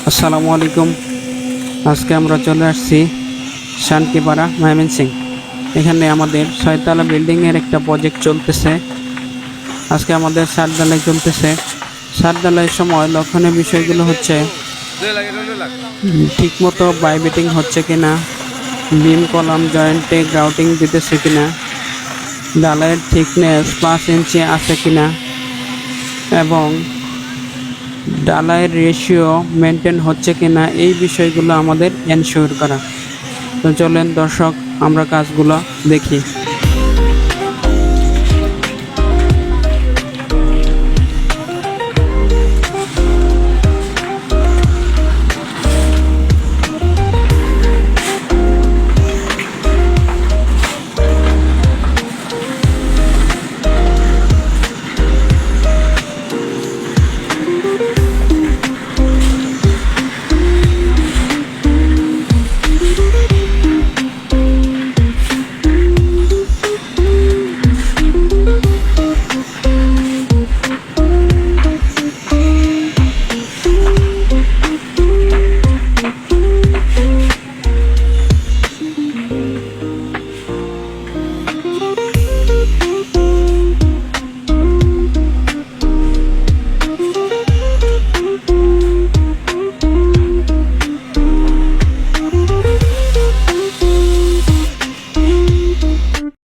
আসসালামু আলাইকুম। আজকে আমরা চলে আসছি শান্তিপাড়া ময়মনসিংহ। এখানে আমাদের 6 তলা বিল্ডিংয়ের একটা প্রজেক্ট চলতেছে। আজকে আমাদের ছাদ ঢালাই চলতেছে। ছাদ ঢালাইয়ের সময় লক্ষণীয় বিষয়গুলো হচ্ছে ঠিকমতো বাইবেটিং হচ্ছে কিনা, বিম কলাম জয়েন্টে গ্রাউটিং দিতেছে কিনা, ঢালাইয়ের থিকনেস 5 ইঞ্চি আছে কিনা এবং ঢালাইয়ের রেশিও মেনটেন হচ্ছে কিনা, এই বিষয়গুলো আমাদের এনশিওর করা। তো চলেন দর্শক, আমরা কাজগুলো দেখি।